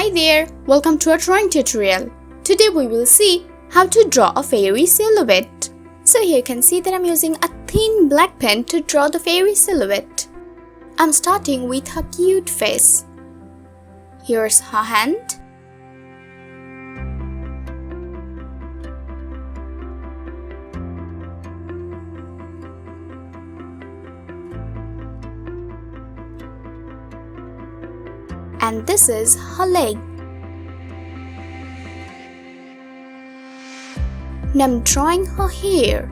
Hi there, welcome to our drawing tutorial. Today we will see how to draw a fairy silhouette. So here you can see that I'm using a thin black pen to draw the fairy silhouette. I'm starting with her cute face. Here's her hand. And this is her leg. Now I'm drawing her hair.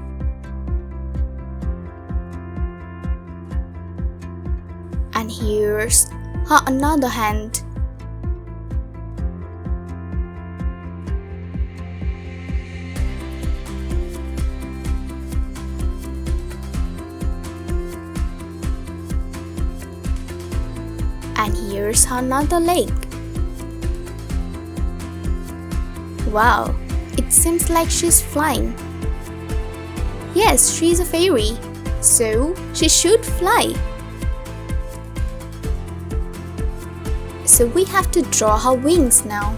And here's her another hand. And here's her another leg. Wow, it seems like she's flying. Yes, she's a fairy, so she should fly. So we have to draw her wings now.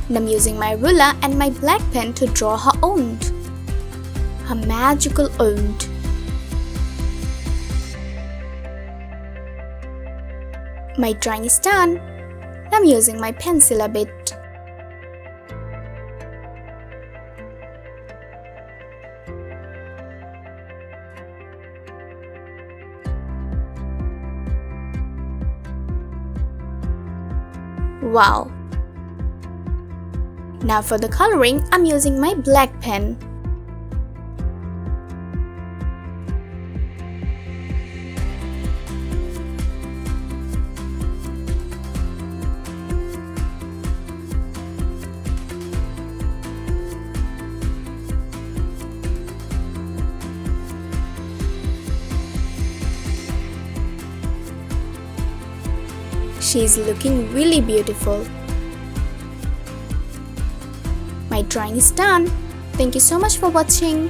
And I'm using my ruler and my black pen to draw her owned. Her magical owned. My drawing is done. I'm using my pencil a bit. Wow. Now for the coloring, I'm using my black pen. She's looking really beautiful. My drawing is done. Thank you so much for watching.